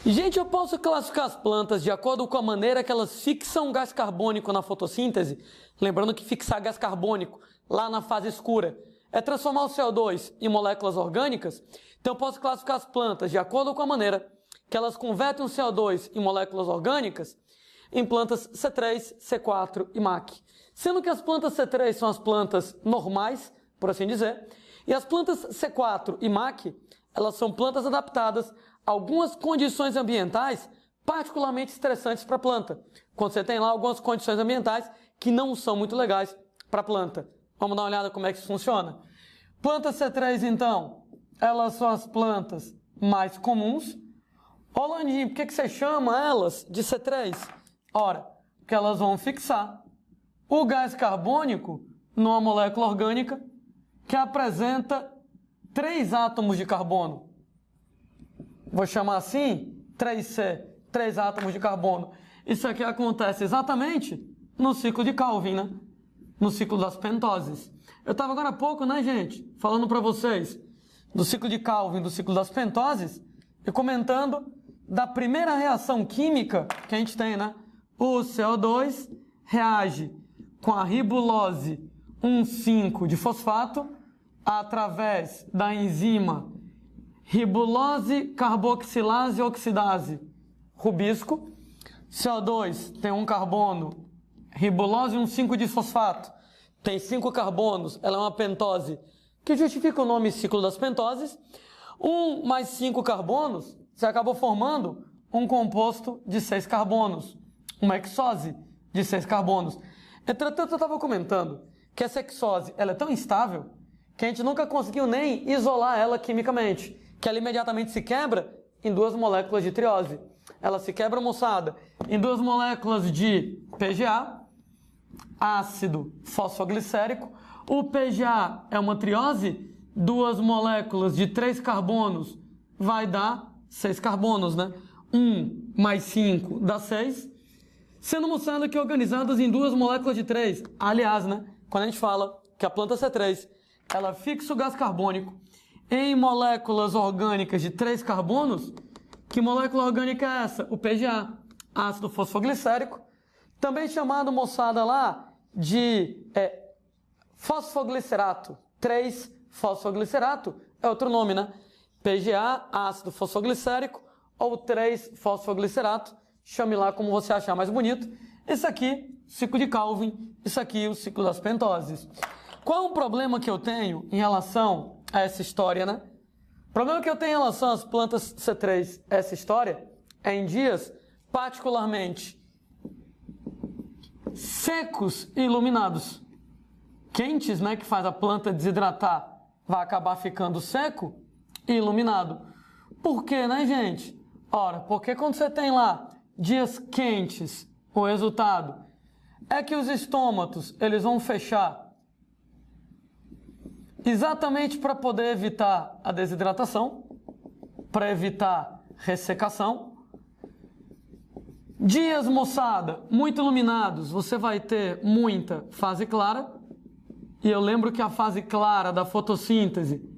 Gente, eu posso classificar as plantas de acordo com a maneira que elas fixam gás carbônico na fotossíntese? Lembrando que fixar gás carbônico lá na fase escura é transformar o CO2 em moléculas orgânicas. Então eu posso classificar as plantas de acordo com a maneira que elas convertem o CO2 em moléculas orgânicas em plantas C3, C4 e MAC. Sendo que as plantas C3 são as plantas normais, por assim dizer, e as plantas C4 e MAC, elas são plantas adaptadas a algumas condições ambientais particularmente estressantes para a planta. Quando você tem lá algumas condições ambientais que não são muito legais para a planta. Vamos dar uma olhada como é que isso funciona. Plantas C3, então, elas são as plantas mais comuns. Ô, Landinho, por que você chama elas de C3? Ora, porque elas vão fixar o gás carbônico numa molécula orgânica que apresenta 3 átomos de carbono. Vou chamar assim, 3C, 3 átomos de carbono. Isso aqui acontece exatamente no ciclo de Calvin, né? No ciclo das pentoses. Eu estava agora há pouco, né, gente, falando para vocês do ciclo de Calvin, do ciclo das pentoses, e comentando da primeira reação química que a gente tem, né? O CO2 reage com a ribulose 1,5 de fosfato através da enzima ribulose carboxilase oxidase rubisco. CO2 tem um carbono, ribulose 1,5 de fosfato, tem 5 carbonos, ela é uma pentose, que justifica o nome ciclo das pentoses. 1 mais 5 carbonos, você acabou formando um composto de 6 carbonos, uma hexose de 6 carbonos. Entretanto, eu estava comentando que essa hexose ela é tão instável que a gente nunca conseguiu nem isolar ela quimicamente, que ela imediatamente se quebra em 2 moléculas de triose. Ela se quebra, moçada, em 2 moléculas de PGA, ácido fosfoglicérico. O PGA é uma triose, 2 moléculas de 3 carbonos vai dar 6 carbonos, né? 1 mais 5 dá 6. Sendo moçada que organizadas em 2 moléculas de 3. Aliás, né? Quando a gente fala que a planta C3, ela fixa o gás carbônico em moléculas orgânicas de 3 carbonos, que molécula orgânica é essa? O PGA, ácido fosfoglicérico, também chamado, moçada, lá de fosfoglicerato. 3-fosfoglicerato é outro nome, né? PGA, ácido fosfoglicérico, ou 3-fosfoglicerato, chame lá como você achar mais bonito. Esse aqui, ciclo de Calvin, isso aqui, o ciclo das pentoses. Qual é o problema que eu tenho em relação a essa história, né? O problema que eu tenho em relação às plantas C3, essa história, é em dias particularmente secos e iluminados. Quentes, né, que faz a planta desidratar, vai acabar ficando seco e iluminado. Por quê, né, gente? Ora, porque quando você tem lá dias quentes, o resultado é que os estômatos, eles vão fechar exatamente para poder evitar a desidratação, para evitar ressecação. Dias, moçada, muito iluminados, você vai ter muita fase clara. E eu lembro que a fase clara da fotossíntese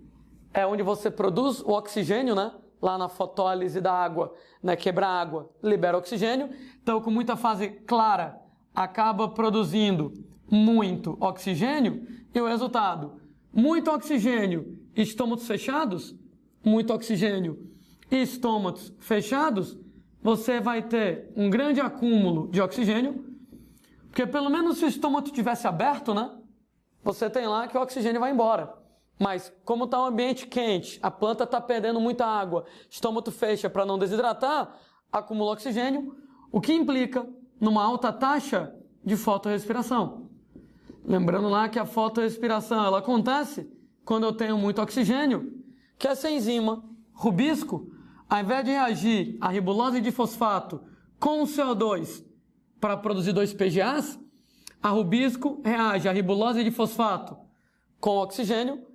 é onde você produz o oxigênio, né? Lá na fotólise da água, né? Quebra a água, libera oxigênio. Então, com muita fase clara, acaba produzindo muito oxigênio. E o resultado? Muito oxigênio, estômatos fechados, muito oxigênio e estômatos fechados, você vai ter um grande acúmulo de oxigênio, porque pelo menos se o estômago tivesse aberto, né, você tem lá que o oxigênio vai embora. Mas como está um ambiente quente, a planta está perdendo muita água, estômago fecha para não desidratar, acumula oxigênio, o que implica numa alta taxa de fotorrespiração. Lembrando lá que a fotorrespiração ela acontece quando eu tenho muito oxigênio, que essa enzima, rubisco, ao invés de reagir a ribulose de fosfato com o CO2 para produzir 2 PGAs, a rubisco reage a ribulose de fosfato com oxigênio,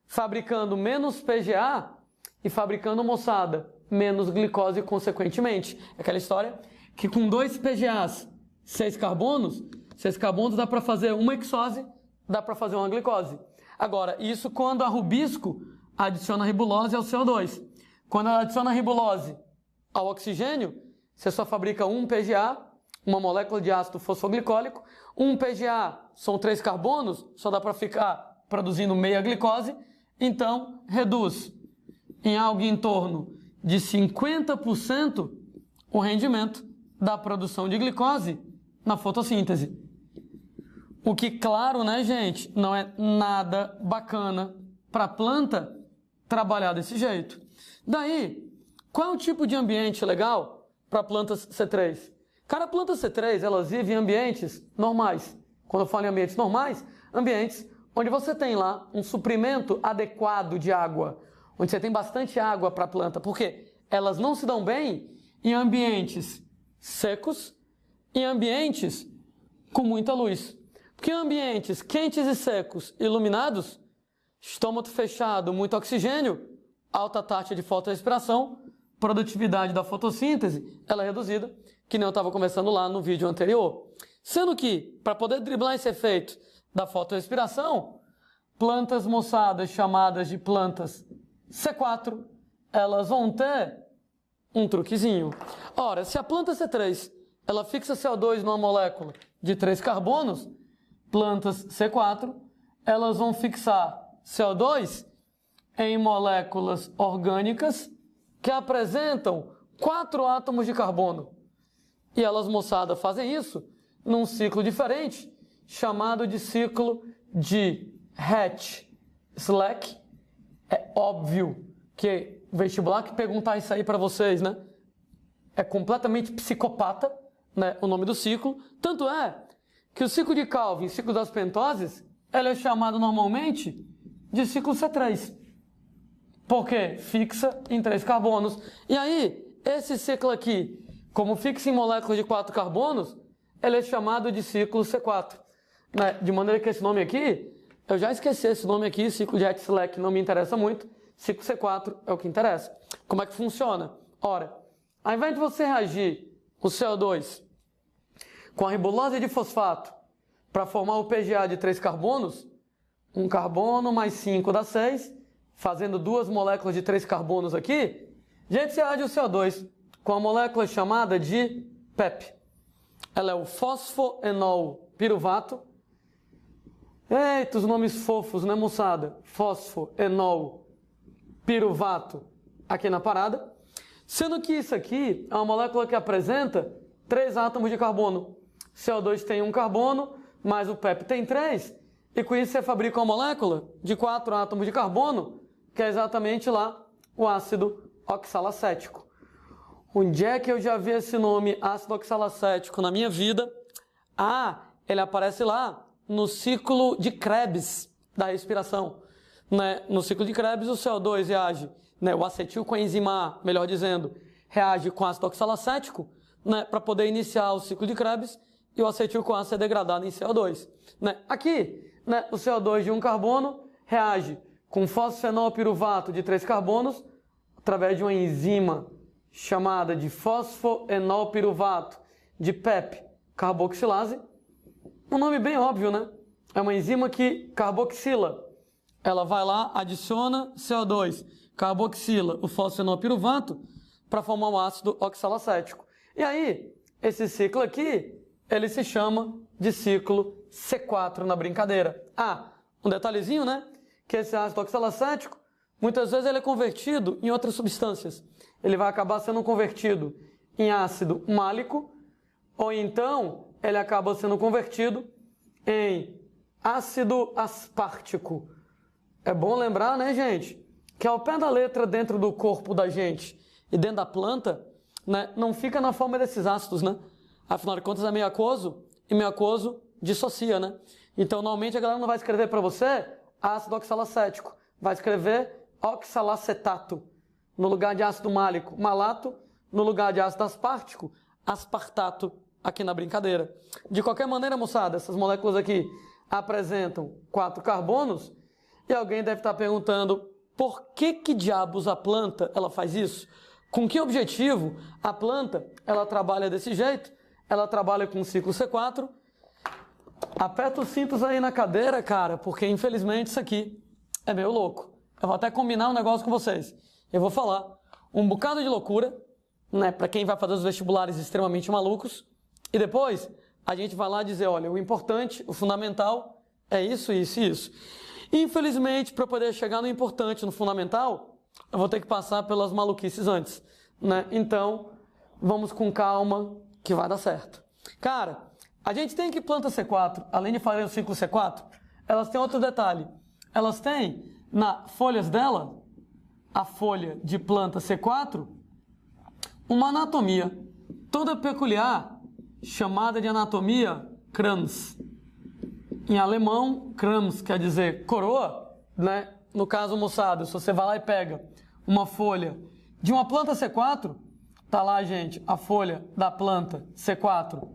fabricando menos PGA e fabricando, moçada, menos glicose consequentemente. É aquela história que com 2 PGAs, 6 carbonos dá para fazer uma hexose, dá para fazer uma glicose. Agora, isso quando a rubisco adiciona ribulose ao CO2. Quando ela adiciona ribulose ao oxigênio, você só fabrica um PGA, uma molécula de ácido fosfoglicólico. Um PGA são 3 carbonos, só dá para ficar produzindo meia glicose. Então, reduz em algo em torno de 50% o rendimento da produção de glicose na fotossíntese. O que, claro, né, gente, não é nada bacana para a planta trabalhar desse jeito. Daí, qual é o tipo de ambiente legal para plantas C3? Cara, a planta C3, elas vivem em ambientes normais. Quando eu falo em ambientes normais, ambientes onde você tem lá um suprimento adequado de água, onde você tem bastante água para a planta. Por quê? Elas não se dão bem em ambientes secos, em ambientes com muita luz. Porque em ambientes quentes e secos, iluminados, estômago fechado, muito oxigênio, alta taxa de fotorrespiração, produtividade da fotossíntese, ela é reduzida, que nem eu estava conversando lá no vídeo anterior. Sendo que, para poder driblar esse efeito da fotorrespiração, plantas moçadas chamadas de plantas C4, elas vão ter um truquezinho. Ora, se a planta C3 ela fixa CO2 numa molécula de 3 carbonos, plantas C4 elas vão fixar CO2 em moléculas orgânicas que apresentam 4 átomos de carbono. E elas, moçada, fazem isso num ciclo diferente, chamado de ciclo de Hatch-Slack. É óbvio que o vestibular que perguntar isso aí para vocês, né? É completamente psicopata, né? O nome do ciclo. Tanto é que o ciclo de Calvin, ciclo das pentoses, ele é chamado normalmente de ciclo C3. Porque fixa em 3 carbonos. E aí, esse ciclo aqui, como fixa em moléculas de 4 carbonos, ele é chamado de ciclo C4. Né? De maneira que esse nome aqui, eu já esqueci esse nome aqui, ciclo de Hatch-Slack, não me interessa muito. Ciclo C4 é o que interessa. Como é que funciona? Ora, ao invés de você reagir o CO2 com a ribulose de fosfato para formar o PGA de 3 carbonos, 1 carbono mais 5 dá 6, fazendo 2 moléculas de 3 carbonos aqui, a gente reage o CO2 com a molécula chamada de PEP. Ela é o fosfoenol piruvato. Eita, os nomes fofos, né, moçada? Fosfoenol piruvato aqui na parada. Sendo que isso aqui é uma molécula que apresenta 3 átomos de carbono. CO2 tem 1 carbono, mas o PEP tem 3. E com isso você fabrica uma molécula de 4 átomos de carbono, que é exatamente lá o ácido oxalacético. Onde é que eu já vi esse nome, ácido oxalacético, na minha vida? Ah, ele aparece lá no ciclo de Krebs da respiração. Né? No ciclo de Krebs, o CO2 reage, né? O acetilcoenzima A, melhor dizendo, reage com ácido oxalacético, né? Para poder iniciar o ciclo de Krebs e o acetil-CoA ser degradado em CO2. Né? Aqui, né? O CO2 de 1 carbono reage com fosfenol piruvato de 3 carbonos através de uma enzima chamada de fosfoenol piruvato de PEP carboxilase. Um nome bem óbvio, né? É uma enzima que carboxila. Ela vai lá, adiciona CO2, carboxila o fosfenol piruvato para formar o ácido oxalacético. E aí, esse ciclo aqui, ele se chama de ciclo C4 na brincadeira. Ah, um detalhezinho, né? Que esse ácido oxalacético, muitas vezes ele é convertido em outras substâncias. Ele vai acabar sendo convertido em ácido málico, ou então ele acaba sendo convertido em ácido aspartico. É bom lembrar, né, gente, que ao pé da letra dentro do corpo da gente e dentro da planta, né, não fica na forma desses ácidos, né? Afinal de contas é meio aquoso e meio aquoso dissocia, né? Então, normalmente a galera não vai escrever para você ácido oxalacético, vai escrever oxalacetato. No lugar de ácido málico, malato. No lugar de ácido aspartico, aspartato, aqui na brincadeira. De qualquer maneira, moçada, essas moléculas aqui apresentam 4 carbonos e alguém deve estar perguntando por que diabos a planta ela faz isso? Com que objetivo a planta ela trabalha desse jeito? Ela trabalha com o ciclo C4. Aperta os cintos aí na cadeira, cara, porque infelizmente isso aqui é meio louco. Eu vou até combinar um negócio com vocês. Eu vou falar um bocado de loucura, né, para quem vai fazer os vestibulares extremamente malucos. E depois a gente vai lá dizer, olha, o importante, o fundamental é isso, isso e isso. Infelizmente, para poder chegar no importante, no fundamental, eu vou ter que passar pelas maluquices antes, né? Então, vamos com calma que vai dar certo. Cara, a gente tem que planta C4, além de fazer o ciclo C4, elas têm outro detalhe. Elas têm, nas folhas dela, a folha de planta C4, uma anatomia toda peculiar, chamada de anatomia Kranz. Em alemão, Kranz quer dizer coroa, né? No caso, moçada, se você vai lá e pega uma folha de uma planta C4, tá lá, gente, a folha da planta C4,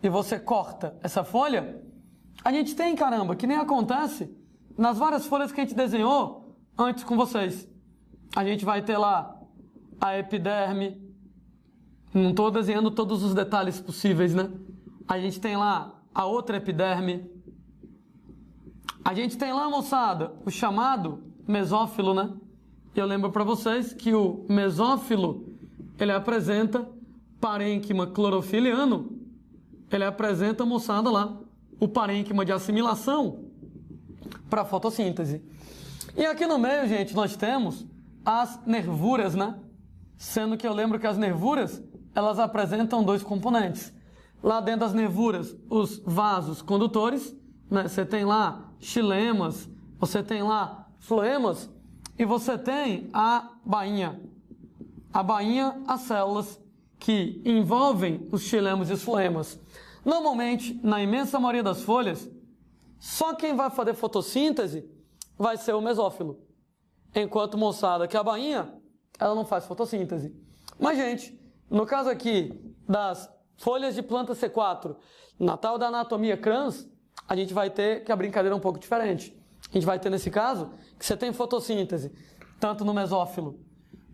e você corta essa folha, a gente tem, caramba, que nem acontece nas várias folhas que a gente desenhou antes com vocês. A gente vai ter lá a epiderme, não estou desenhando todos os detalhes possíveis, né? A gente tem lá a outra epiderme. A gente tem lá, moçada, o chamado mesófilo, né? Eu lembro para vocês que o mesófilo, ele apresenta parênquima clorofiliano, ele apresenta, moçada, lá, o parênquima de assimilação para fotossíntese. E aqui no meio, gente, nós temos as nervuras, né? Sendo que eu lembro que as nervuras, elas apresentam dois componentes. Lá dentro das nervuras, os vasos condutores, né? Você tem lá xilemas, você tem lá floemas e você tem a bainha. A bainha, as células que envolvem os xilemas e os floemas. Normalmente, na imensa maioria das folhas, só quem vai fazer fotossíntese vai ser o mesófilo. Enquanto, moçada, que a bainha, ela não faz fotossíntese. Mas, gente, no caso aqui das folhas de planta C4, na tal da anatomia Kranz, a gente vai ter que a brincadeira é um pouco diferente. A gente vai ter, nesse caso, que você tem fotossíntese, tanto no mesófilo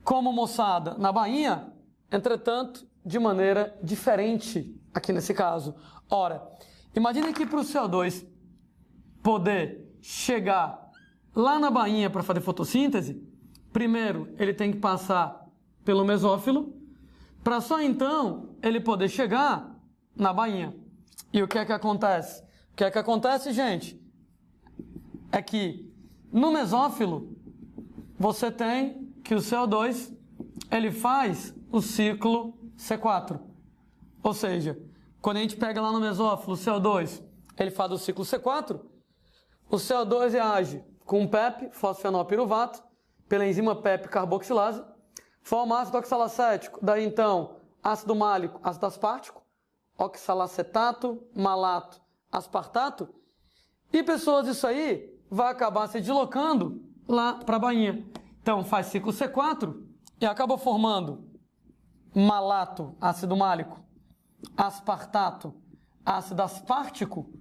como, moçada, na bainha, entretanto, de maneira diferente aqui nesse caso. Ora, imagine que para o CO2 poder chegar lá na bainha para fazer fotossíntese, primeiro ele tem que passar pelo mesófilo, para só então ele poder chegar na bainha. E o que é que acontece? O que é que acontece, gente? É que no mesófilo você tem que o CO2 ele faz o ciclo C4. Ou seja, quando a gente pega lá no mesófilo o CO2, ele faz o ciclo C4, o CO2 reage com PEP, fosfenolpiruvato, pela enzima PEP carboxilase, forma ácido oxalacético, daí então ácido málico, ácido aspartico, oxalacetato, malato, aspartato, e pessoas, isso aí vai acabar se deslocando lá para a bainha. Então faz ciclo C4 e acaba formando malato, ácido málico, aspartato, ácido aspartico,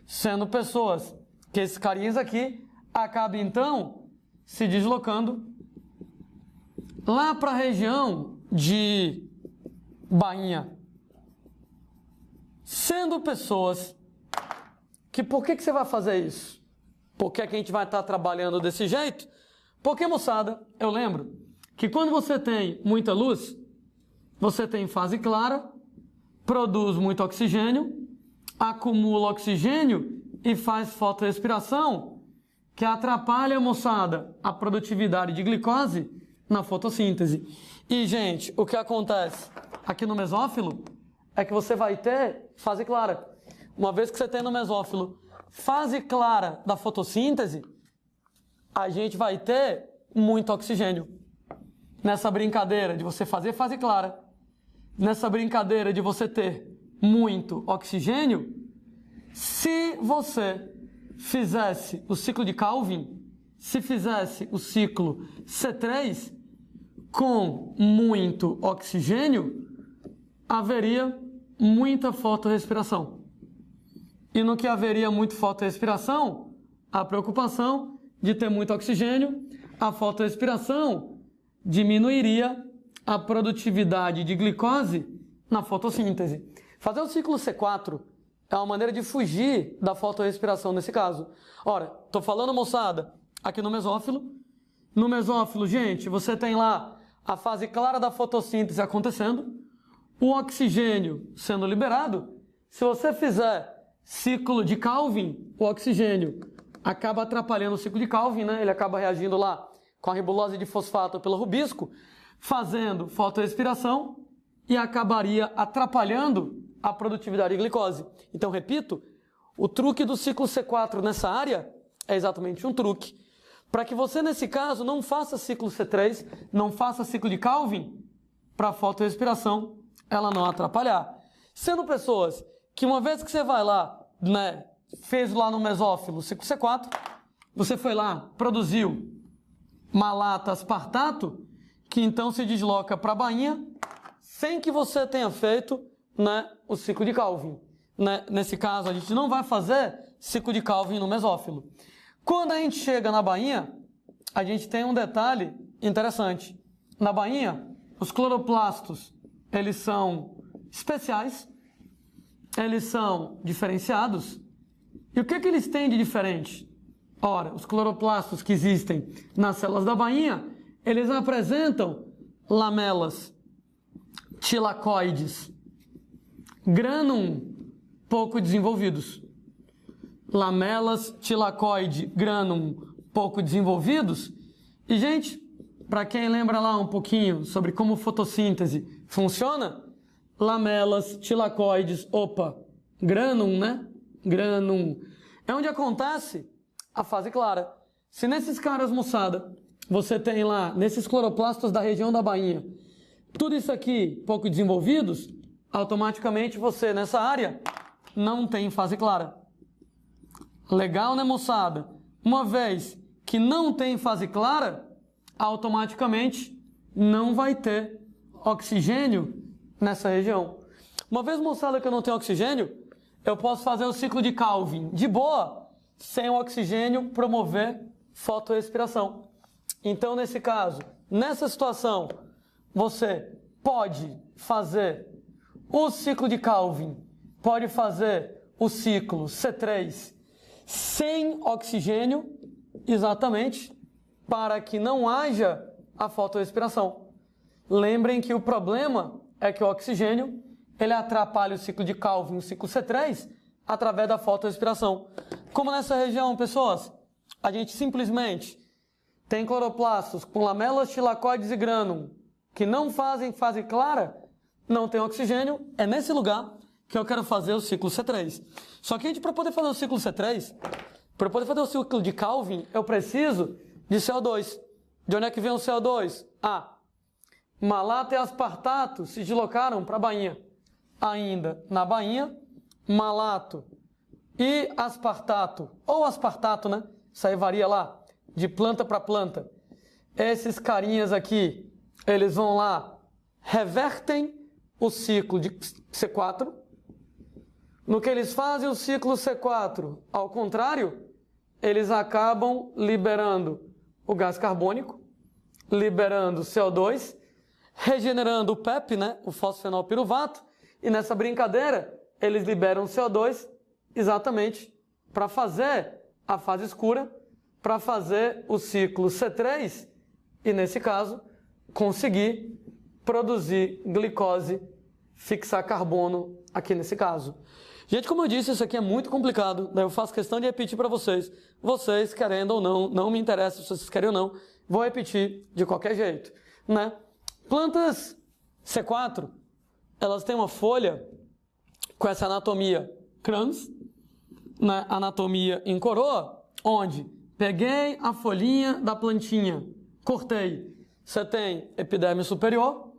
sendo pessoas que esses carinhas aqui acabam então se deslocando lá para a região de bainha, sendo pessoas que, por que você vai fazer isso? Por que a gente vai estar trabalhando desse jeito? Porque, moçada, eu lembro que quando você tem muita luz, você tem fase clara, produz muito oxigênio, acumula oxigênio e faz fotorrespiração, que atrapalha, moçada, a produtividade de glicose na fotossíntese. E, gente, o que acontece aqui no mesófilo é que você vai ter fase clara. Uma vez que você tem no mesófilo fase clara da fotossíntese, a gente vai ter muito oxigênio. Nessa brincadeira de você fazer fase clara, nessa brincadeira de você ter muito oxigênio, se você fizesse o ciclo de Calvin, se fizesse o ciclo C3 com muito oxigênio, haveria muita fotorrespiração. E no que haveria muito fotorrespiração, a preocupação de ter muito oxigênio, a fotorrespiração diminuiria a produtividade de glicose na fotossíntese. Fazer o ciclo C4 é uma maneira de fugir da fotorrespiração nesse caso. Ora, estou falando, moçada, aqui no mesófilo. No mesófilo, gente, você tem lá a fase clara da fotossíntese acontecendo, o oxigênio sendo liberado. Se você fizer ciclo de Calvin, o oxigênio acaba atrapalhando o ciclo de Calvin, né? Ele acaba reagindo lá com a ribulose de fosfato pelo rubisco, fazendo fotorrespiração e acabaria atrapalhando a produtividade de glicose. Então, repito, o truque do ciclo C4 nessa área é exatamente um truque para que você, nesse caso, não faça ciclo C3, não faça ciclo de Calvin, para a fotorrespiração ela não atrapalhar. Sendo pessoas que uma vez que você vai lá, né, fez lá no mesófilo ciclo C4, você foi lá, produziu malato aspartato, que então se desloca para a bainha, sem que você tenha feito, né, o ciclo de Calvin. Né? Nesse caso, a gente não vai fazer ciclo de Calvin no mesófilo. Quando a gente chega na bainha, a gente tem um detalhe interessante. Na bainha, os cloroplastos, eles são especiais, eles são diferenciados. E o que eles têm de diferente? Ora, os cloroplastos que existem nas células da bainha, eles apresentam lamelas tilacoides, granum pouco desenvolvidos. Lamelas tilacoide, granum pouco desenvolvidos. E, gente, para quem lembra lá um pouquinho sobre como fotossíntese funciona, lamelas tilacoides, granum, né? Granum. É onde acontece a fase clara. Se nesses caras, moçada, você tem lá, nesses cloroplastos da região da bainha, tudo isso aqui pouco desenvolvidos, automaticamente você, nessa área, não tem fase clara. Legal, né, moçada? Uma vez que não tem fase clara, automaticamente não vai ter oxigênio nessa região. Uma vez, moçada, que eu não tenho oxigênio, eu posso fazer o ciclo de Calvin de boa, sem o oxigênio promover fotorrespiração. Então, nesse caso, nessa situação, você pode fazer o ciclo de Calvin, pode fazer o ciclo C3 sem oxigênio, exatamente para que não haja a fotorrespiração. Lembrem que o problema é que o oxigênio ele atrapalha o ciclo de Calvin, o ciclo C3, através da fotorrespiração. Como nessa região, pessoas, a gente simplesmente tem cloroplastos com lamelas tilacoides e granum que não fazem fase clara, não tem oxigênio, é nesse lugar que eu quero fazer o ciclo C3. Só que, gente, para poder fazer o ciclo C3, para poder fazer o ciclo de Calvin, eu preciso de CO2. De onde é que vem o CO2? Malato e aspartato se deslocaram para a bainha. Ainda na bainha, malato e aspartato, ou aspartato, né? Isso aí varia lá, de planta para planta. Esses carinhas aqui, eles vão lá, revertem o ciclo de C4. No que eles fazem o ciclo C4, ao contrário, eles acabam liberando o gás carbônico, liberando CO2, regenerando o PEP, né, o fosfenolpiruvato, e nessa brincadeira eles liberam CO2 exatamente para fazer a fase escura, para fazer o ciclo C3 e, nesse caso, conseguir produzir glicose, fixar carbono aqui nesse caso. Gente, como eu disse, isso aqui é muito complicado, daí eu faço questão de repetir para vocês. Vocês, querendo ou não, não me interessa se vocês querem ou não, vou repetir de qualquer jeito, né? Plantas C4, elas têm uma folha com essa anatomia crans, né? Anatomia em coroa, onde peguei a folhinha da plantinha, cortei. Você tem epiderme superior,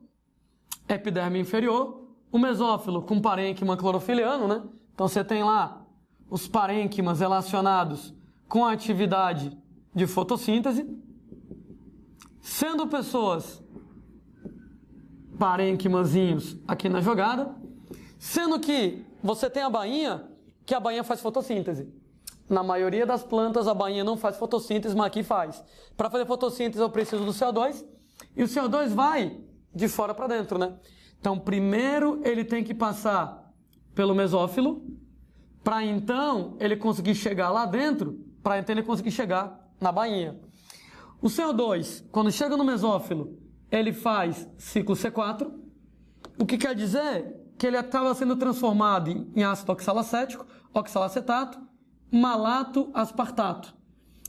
epiderme inferior, o mesófilo com parênquima clorofiliano, né? Então você tem lá os parênquimas relacionados com a atividade de fotossíntese, sendo pessoas parênquimazinhos aqui na jogada, sendo que você tem a bainha, que a bainha faz fotossíntese. Na maioria das plantas a bainha não faz fotossíntese, mas aqui faz. Para fazer fotossíntese eu preciso do CO2, e o CO2 vai de fora para dentro, né? Então primeiro ele tem que passar pelo mesófilo, para então ele conseguir chegar lá dentro, para então ele conseguir chegar na bainha. O CO2, quando chega no mesófilo, ele faz ciclo C4, o que quer dizer que ele acaba sendo transformado em ácido oxalacético, oxalacetato, malato, aspartato.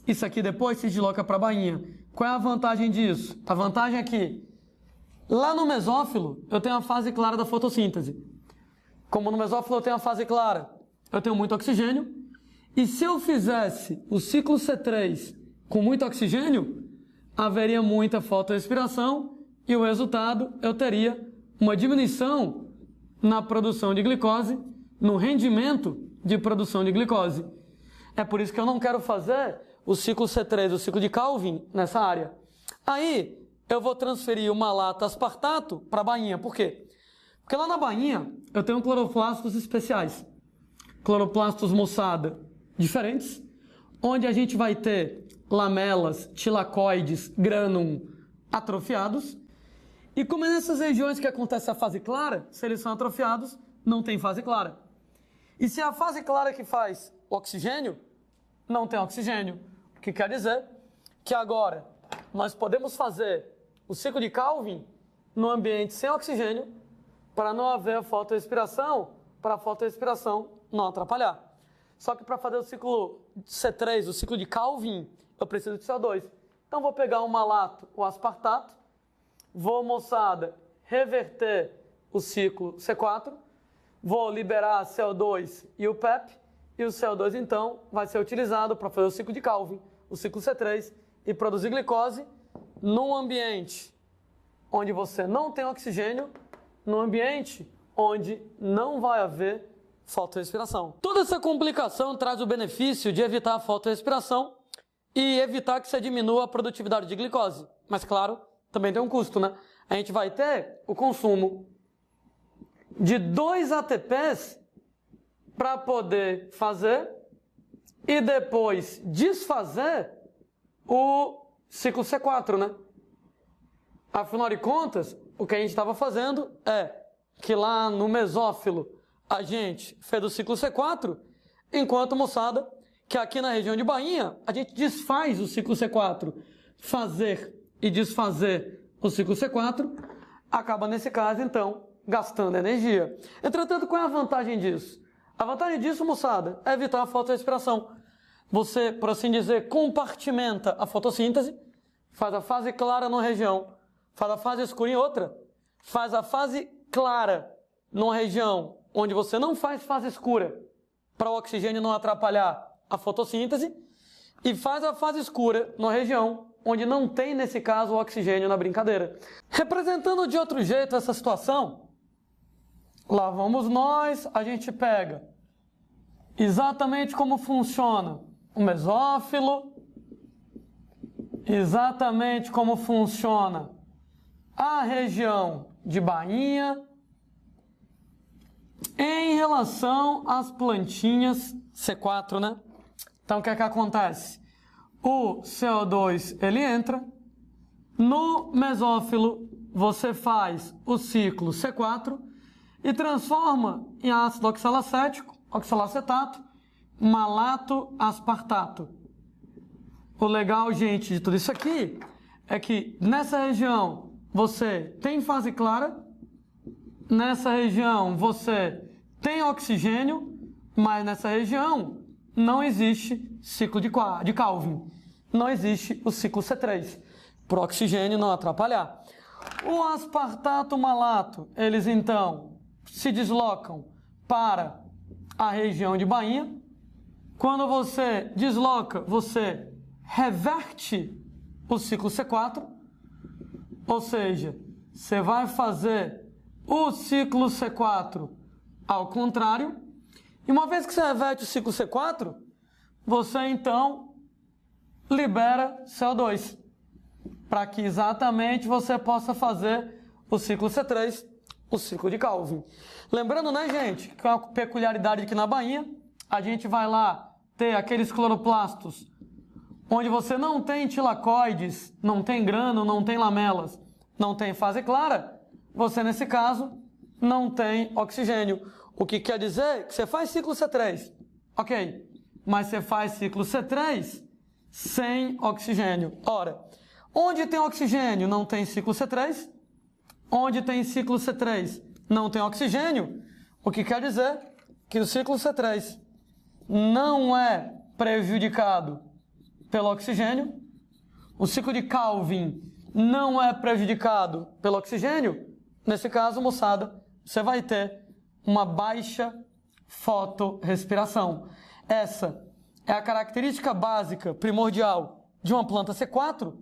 Isso aqui depois se desloca para a bainha. Qual é a vantagem disso? A vantagem é que lá no mesófilo eu tenho a fase clara da fotossíntese. Como no mesófilo eu tenho a fase clara, eu tenho muito oxigênio. E se eu fizesse o ciclo C3 com muito oxigênio, haveria muita fotorrespiração e o resultado eu teria uma diminuição na produção de glicose, no rendimento de produção de glicose. É por isso que eu não quero fazer o ciclo C3, o ciclo de Calvin, nessa área. Aí, eu vou transferir o malato aspartato para a bainha. Por quê? Porque lá na bainha, eu tenho cloroplastos especiais. Cloroplastos moçada diferentes, onde a gente vai ter lamelas, tilacoides, granum atrofiados. E como é nessas regiões que acontece a fase clara, se eles são atrofiados, não tem fase clara. E se é a fase clara que faz oxigênio, não tem oxigênio. O que quer dizer que agora nós podemos fazer o ciclo de Calvin no ambiente sem oxigênio para não haver a fotorrespiração, para a fotorrespiração não atrapalhar. Só que para fazer o ciclo C3, o ciclo de Calvin, eu preciso de CO2. Então vou pegar o malato, o aspartato, vou, moçada, reverter o ciclo C4, vou liberar CO2 e o PEP, e o CO2 então vai ser utilizado para fazer o ciclo de Calvin, o ciclo C3, e produzir glicose num ambiente onde você não tem oxigênio, num ambiente onde não vai haver fotorrespiração. Toda essa complicação traz o benefício de evitar a fotorrespiração e evitar que você diminua a produtividade de glicose. Mas claro, também tem um custo, né? A gente vai ter o consumo de 2 ATPs para poder fazer e depois desfazer o ciclo C4, né? Afinal de contas, o que a gente estava fazendo é que lá no mesófilo a gente fez o ciclo C4, enquanto, moçada, que aqui na região de bainha a gente desfaz o ciclo C4. Fazer e desfazer o ciclo C4 acaba, nesse caso, então, gastando energia. Entretanto, qual é a vantagem disso? A vantagem disso, moçada, é evitar a fotorrespiração. Você, por assim dizer, compartimenta a fotossíntese, faz a fase clara numa região, faz a fase escura em outra, faz a fase clara numa região onde você não faz fase escura para o oxigênio não atrapalhar a fotossíntese, e faz a fase escura numa região onde não tem, nesse caso, o oxigênio na brincadeira. Representando de outro jeito essa situação, lá vamos nós, a gente pega exatamente como funciona o mesófilo, exatamente como funciona a região de bainha, em relação às plantinhas C4, né? Então, o que é que acontece? O CO2, ele entra. No mesófilo, você faz o ciclo C4 e transforma em ácido oxalacético, oxalacetato, malato, aspartato. O legal, gente, de tudo isso aqui é que nessa região você tem fase clara, nessa região você tem oxigênio, mas nessa região não existe ciclo de Calvin. Não existe o ciclo C3, para o oxigênio não atrapalhar. O aspartato malato, eles então se deslocam para a região de bainha. Quando você desloca, você reverte o ciclo C4, ou seja, você vai fazer o ciclo C4 ao contrário, e uma vez que você reverte o ciclo C4, você então libera CO2, para que exatamente você possa fazer o ciclo C3, o ciclo de Calvin. Lembrando, né, gente, que é uma peculiaridade aqui na bainha, a gente vai lá ter aqueles cloroplastos onde você não tem tilacoides, não tem grano, não tem lamelas, não tem fase clara, você, nesse caso, não tem oxigênio. O que quer dizer que você faz ciclo C3, ok, mas você faz ciclo C3 sem oxigênio. Ora, Onde tem oxigênio, não tem ciclo C3. Onde tem ciclo C3, não tem oxigênio. O que quer dizer que o ciclo C3 não é prejudicado pelo oxigênio. O ciclo de Calvin não é prejudicado pelo oxigênio. Nesse caso, moçada, você vai ter uma baixa fotorrespiração. Essa é a característica básica, primordial, de uma planta C4.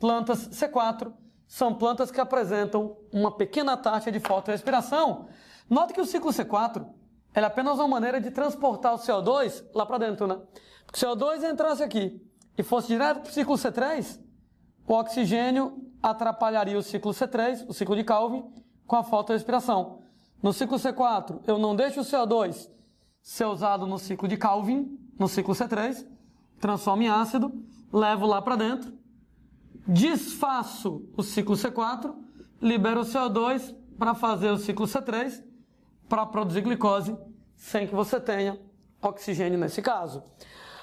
Plantas C4 são plantas que apresentam uma pequena taxa de fotorrespiração. Note que o ciclo C4 é apenas uma maneira de transportar o CO2 lá para dentro, né? Porque se o CO2 entrasse aqui e fosse direto para o ciclo C3, o oxigênio atrapalharia o ciclo C3, o ciclo de Calvin, com a fotorrespiração. No ciclo C4, eu não deixo o CO2 ser usado no ciclo de Calvin, no ciclo C3, transformo em ácido, levo lá para dentro, desfaço o ciclo C4, libero o CO2 para fazer o ciclo C3, para produzir glicose, sem que você tenha oxigênio nesse caso.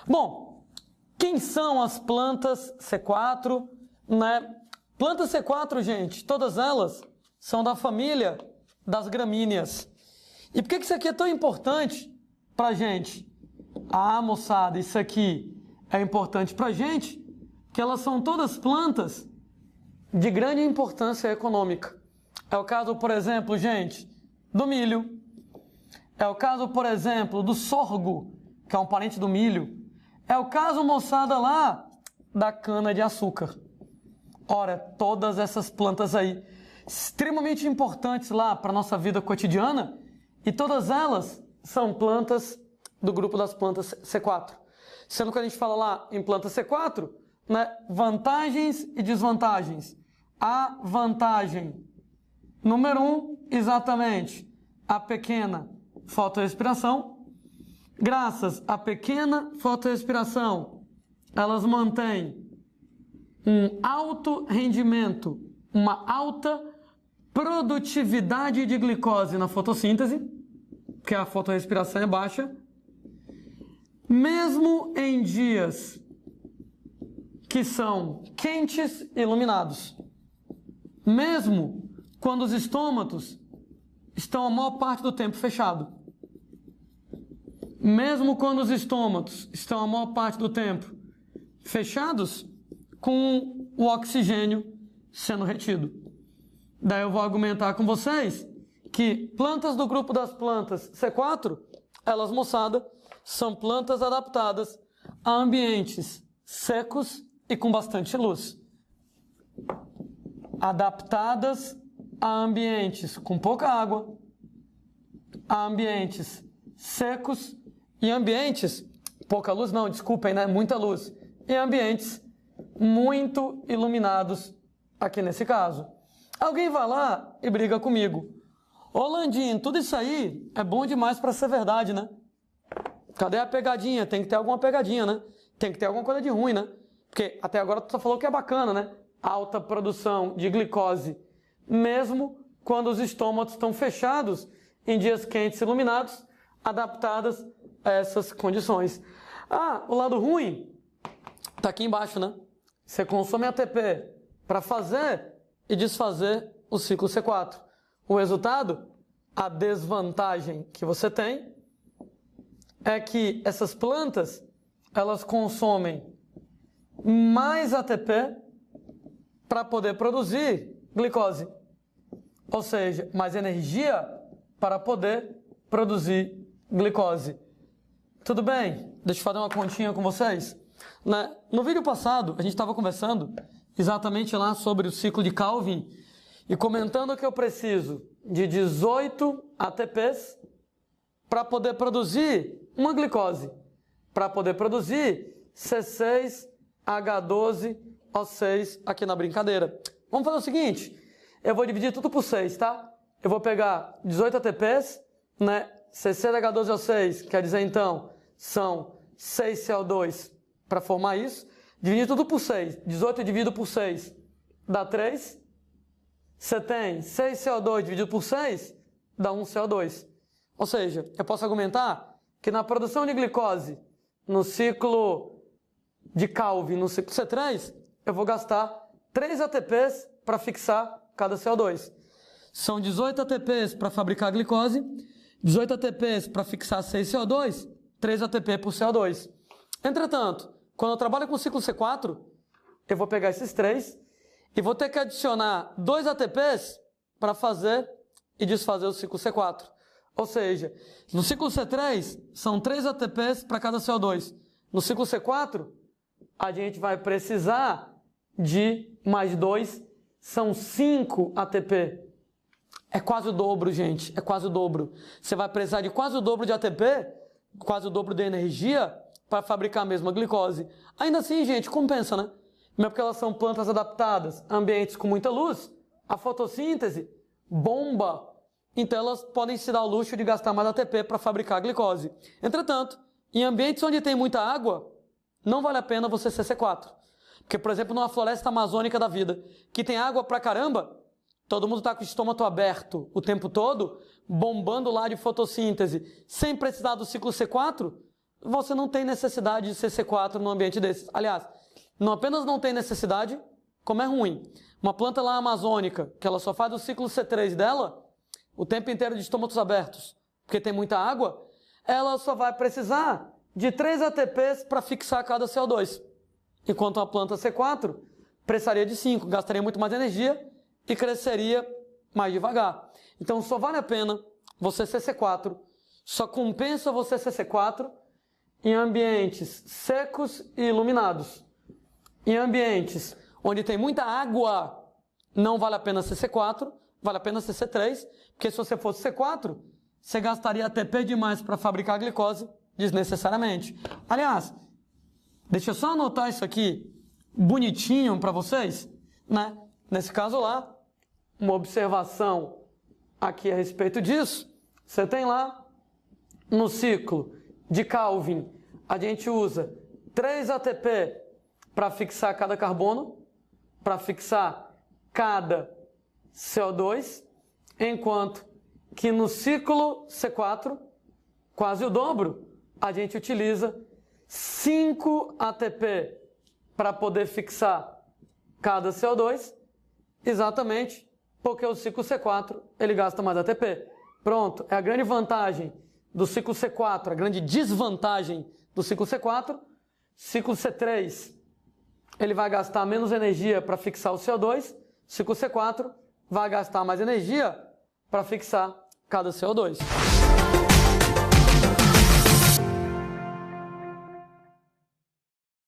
Bom, quem são as plantas C4, né? Plantas C4, gente, todas elas são da família das gramíneas. E por que isso aqui é tão importante pra gente? Ah, moçada, isso aqui é importante pra gente, que elas são todas plantas de grande importância econômica. É o caso, por exemplo, gente, do milho. É o caso, por exemplo, do sorgo, que é um parente do milho. É o caso, moçada, lá da cana-de-açúcar. Ora, todas essas plantas aí, extremamente importantes lá para a nossa vida cotidiana, e todas elas são plantas do grupo das plantas C4. Sendo que a gente fala lá em planta C4, né, vantagens e desvantagens. A vantagem número 1, exatamente, a pequena fotorrespiração. Graças à pequena fotorrespiração, elas mantêm um alto rendimento, uma alta produtividade de glicose na fotossíntese, porque a fotorrespiração é baixa. Mesmo em dias que são quentes e iluminados. Mesmo quando os estômatos estão a maior parte do tempo fechados. Mesmo quando os estômatos estão a maior parte do tempo fechados, com o oxigênio sendo retido. Daí eu vou argumentar com vocês que plantas do grupo das plantas C4, elas, moçada, são plantas adaptadas a ambientes secos e com bastante luz. Adaptadas a ambientes com pouca água, a ambientes secos e ambientes, pouca luz não, desculpem, né? Muita luz. E ambientes muito iluminados, aqui nesse caso. Alguém vai lá e briga comigo. Ô Landim, tudo isso aí é bom demais para ser verdade, né? Cadê a pegadinha? Tem que ter alguma pegadinha, né? Tem que ter alguma coisa de ruim, né? Porque até agora tu só falou que é bacana, né? Alta produção de glicose, mesmo quando os estômatos estão fechados, em dias quentes e iluminados, adaptadas a essas condições. Ah, o lado ruim tá aqui embaixo, né? Você consome ATP para fazer e desfazer o ciclo C4. O resultado, a desvantagem que você tem é que essas plantas, elas consomem mais ATP para poder produzir glicose. Ou seja, mais energia para poder produzir glicose. Tudo bem? Deixa eu fazer uma continha com vocês. No vídeo passado, a gente estava conversando exatamente lá sobre o ciclo de Calvin e comentando que eu preciso de 18 ATPs para poder produzir uma glicose, para poder produzir C6H12O6 aqui na brincadeira. Vamos fazer o seguinte, eu vou dividir tudo por 6, tá? Eu vou pegar 18 ATPs, né? C6H12O6, quer dizer então, são 6 CO2 para formar isso. Dividir tudo por 6. 18 dividido por 6 dá 3. Você tem 6 CO2 dividido por 6, dá 1 CO2. Ou seja, eu posso argumentar que na produção de glicose, no ciclo de Calvin, no ciclo C3, eu vou gastar 3 ATPs para fixar cada CO2. São 18 ATPs para fabricar a glicose, 18 ATPs para fixar 6 CO2, 3 ATP por CO2. Entretanto, quando eu trabalho com o ciclo C4, eu vou pegar esses 3 e vou ter que adicionar 2 ATPs para fazer e desfazer o ciclo C4. Ou seja, no ciclo C3 são 3 ATPs para cada CO2. No ciclo C4, a gente vai precisar de mais 2, são 5 ATP. É quase o dobro, gente, é quase o dobro. Você vai precisar de quase o dobro de ATP, quase o dobro de energia, para fabricar a mesma glicose. Ainda assim, gente, compensa, né? Mesmo porque elas são plantas adaptadas a ambientes com muita luz, a fotossíntese bomba. Então elas podem se dar o luxo de gastar mais ATP para fabricar a glicose. Entretanto, em ambientes onde tem muita água, não vale a pena você ser C4. Porque, por exemplo, numa floresta amazônica da vida, que tem água pra caramba, todo mundo está com o estômago aberto o tempo todo, bombando lá de fotossíntese, sem precisar do ciclo C4, você não tem necessidade de ser C4 num ambiente desses. Aliás, não apenas não tem necessidade, como é ruim. Uma planta lá amazônica, que ela só faz o ciclo C3 dela, o tempo inteiro de estômagos abertos, porque tem muita água, ela só vai precisar de 3 ATPs para fixar cada CO2. Enquanto uma planta C4 precisaria de 5, gastaria muito mais energia e cresceria mais devagar. Então só vale a pena você ser C4, só compensa você ser C4 em ambientes secos e iluminados. Em ambientes onde tem muita água, não vale a pena ser C4, vale a pena ser C3, porque se você fosse C4, você gastaria ATP demais para fabricar glicose desnecessariamente. Aliás, deixa eu só anotar isso aqui bonitinho para vocês, né? Nesse caso lá, uma observação aqui a respeito disso. Você tem lá no ciclo de Calvin, a gente usa 3 ATP para fixar cada carbono, para fixar cada CO2, enquanto que no ciclo C4, quase o dobro, a gente utiliza 5 ATP para poder fixar cada CO2, exatamente porque o ciclo C4 ele gasta mais ATP. Pronto, é a grande vantagem do ciclo C4, a grande desvantagem do ciclo C4. Ciclo C3, ele vai gastar menos energia para fixar o CO2, ciclo C4 vai gastar mais energia para fixar cada CO2.